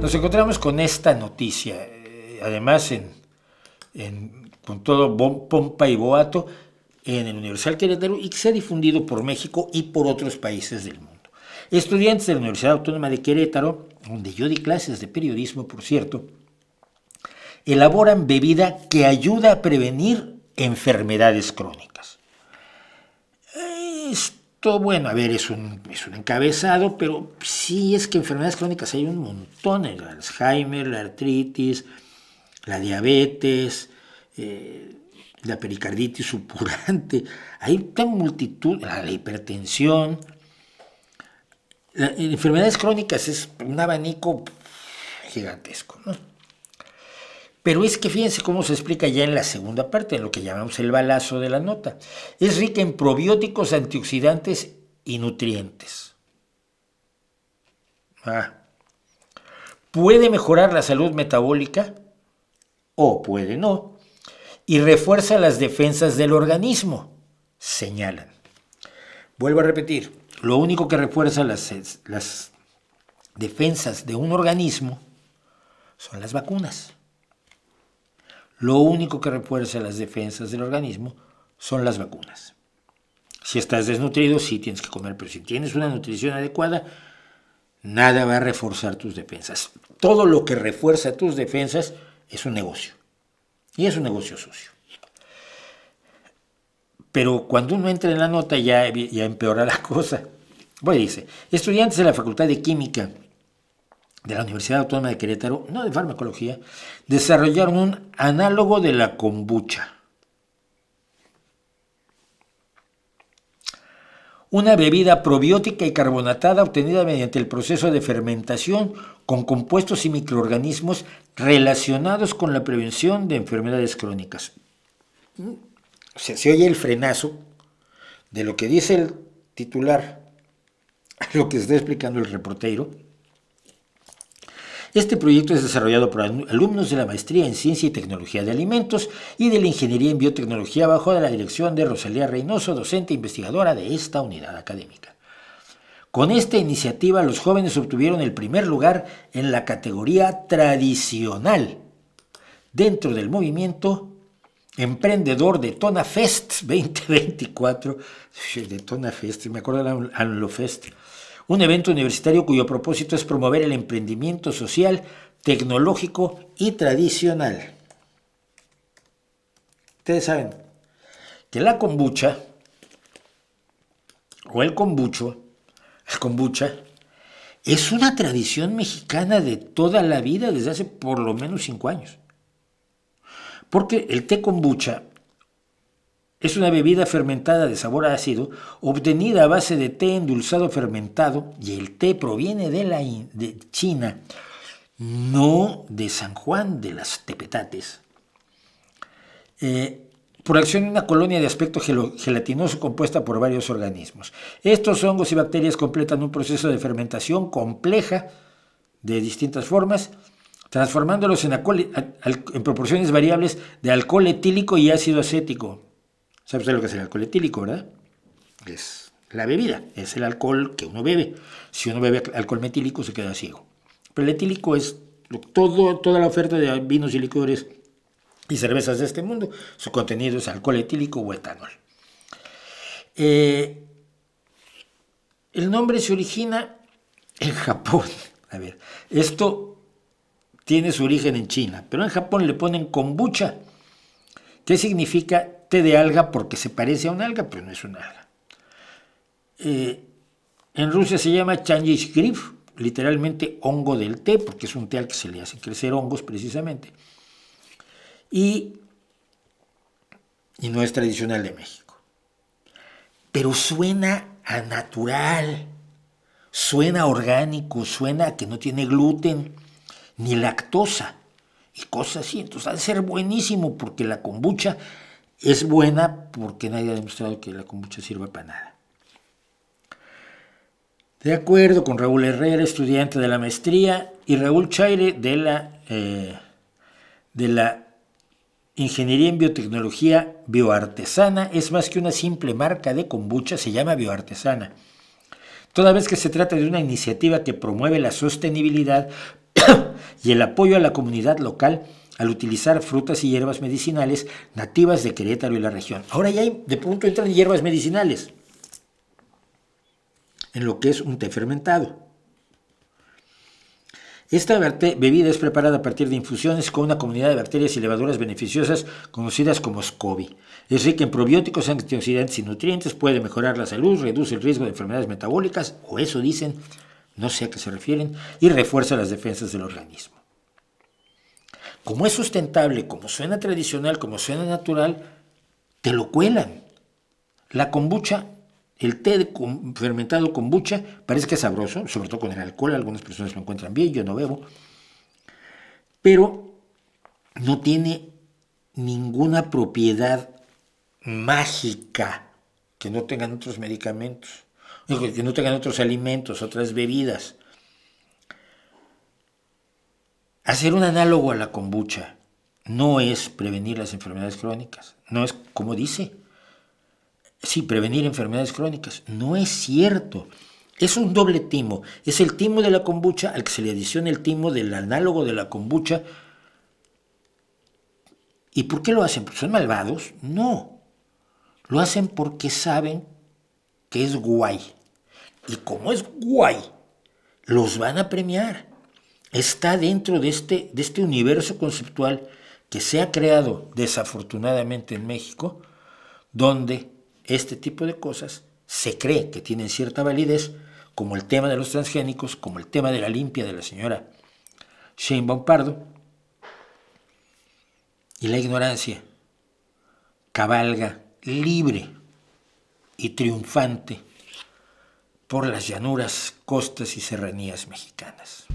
Nos encontramos con esta noticia, además con todo pompa y boato, en el Universal Querétaro, y que se ha difundido por México y por otros países del mundo. Estudiantes de la Universidad Autónoma de Querétaro, donde yo di clases de periodismo, por cierto, elaboran bebida que ayuda a prevenir enfermedades crónicas. Esto, bueno, a ver, es un encabezado, pero sí es que enfermedades crónicas hay un montón: el Alzheimer, la artritis, la diabetes, la pericarditis supurante, hay una multitud, la hipertensión. Enfermedades crónicas es un abanico gigantesco, ¿no? Pero es que fíjense cómo se explica ya en la segunda parte, en lo que llamamos el balazo de la nota. Es rica en probióticos, antioxidantes y nutrientes. Puede mejorar la salud metabólica, o puede no, y refuerza las defensas del organismo, señalan. Vuelvo a repetir, lo único que refuerza las defensas de un organismo son las vacunas. Lo único que refuerza las defensas del organismo son las vacunas. Si estás desnutrido, sí tienes que comer, pero si tienes una nutrición adecuada, nada va a reforzar tus defensas. Todo lo que refuerza tus defensas es un negocio. Y es un negocio sucio. Pero cuando uno entra en la nota ya empeora la cosa. Bueno, dice, estudiantes de la Facultad de Química de la Universidad Autónoma de Querétaro, no de farmacología, desarrollaron un análogo de la kombucha. Una bebida probiótica y carbonatada obtenida mediante el proceso de fermentación con compuestos y microorganismos relacionados con la prevención de enfermedades crónicas. O sea, se oye el frenazo de lo que dice el titular a lo que está explicando el reportero. Este proyecto es desarrollado por alumnos de la Maestría en Ciencia y Tecnología de Alimentos y de la Ingeniería en Biotecnología bajo la dirección de Rosalía Reynoso, docente e investigadora de esta unidad académica. Con esta iniciativa, los jóvenes obtuvieron el primer lugar en la categoría tradicional dentro del movimiento emprendedor Detona Fest 2024. Detona Fest, me acuerdo de la Anlofest. Un evento universitario cuyo propósito es promover el emprendimiento social, tecnológico y tradicional. Ustedes saben que la kombucha o el kombucha es una tradición mexicana de toda la vida, desde hace por lo menos 5 años. Porque el té kombucha es una bebida fermentada de sabor ácido, obtenida a base de té endulzado fermentado, y el té proviene de China, no de San Juan de las Tepetates. Por acción de una colonia de aspecto gelatinoso compuesta por varios organismos. Estos hongos y bacterias completan un proceso de fermentación compleja de distintas formas, transformándolos en proporciones variables de alcohol etílico y ácido acético. ¿Sabes lo que es el alcohol etílico, verdad? Es la bebida, es el alcohol que uno bebe. Si uno bebe alcohol metílico se queda ciego. Pero el etílico es toda la oferta de vinos y licores y cervezas de este mundo. Su contenido es alcohol etílico o etanol. El nombre se origina en Japón. A ver, esto tiene su origen en China, pero en Japón le ponen kombucha, que significa té de alga porque se parece a una alga, pero no es una alga. En Rusia se llama changyshgrif, literalmente hongo del té, porque es un té al que se le hacen crecer hongos precisamente. Y no es tradicional de México. Pero suena a natural, suena orgánico, suena a que no tiene gluten ni lactosa y cosas así. Entonces ha de ser buenísimo, porque la kombucha es buena, porque nadie ha demostrado que la kombucha sirva para nada. De acuerdo con Raúl Herrera, estudiante de la maestría, y Raúl Chaire de la Ingeniería en Biotecnología Bioartesana, es más que una simple marca de kombucha, se llama Bioartesana. Toda vez que se trata de una iniciativa que promueve la sostenibilidad y el apoyo a la comunidad local al utilizar frutas y hierbas medicinales nativas de Querétaro y la región. Ahora ya de pronto entran hierbas medicinales en lo que es un té fermentado. Esta bebida es preparada a partir de infusiones con una comunidad de bacterias y levaduras beneficiosas conocidas como SCOBY. Es rica en probióticos, antioxidantes y nutrientes, puede mejorar la salud, reduce el riesgo de enfermedades metabólicas, o eso dicen, no sé a qué se refieren, y refuerza las defensas del organismo. Como es sustentable, como suena tradicional, como suena natural, te lo cuelan. La kombucha, el té fermentado kombucha, parece que es sabroso, sobre todo con el alcohol, algunas personas lo encuentran bien, yo no bebo, pero no tiene ninguna propiedad mágica que no tengan otros medicamentos, que no tengan otros alimentos, otras bebidas. Hacer un análogo a la kombucha no es prevenir las enfermedades crónicas, no es como dice. Sí, prevenir enfermedades crónicas. No es cierto. Es un doble timo. Es el timo de la kombucha al que se le adiciona el timo del análogo de la kombucha. ¿Y por qué lo hacen? ¿Porque son malvados? No. Lo hacen porque saben que es guay. Y como es guay, los van a premiar. Está dentro de este universo conceptual que se ha creado desafortunadamente en México, donde este tipo de cosas se cree que tienen cierta validez, como el tema de los transgénicos, como el tema de la limpia de la señora Sheinbaum Pardo, y la ignorancia cabalga libre y triunfante por las llanuras, costas y serranías mexicanas.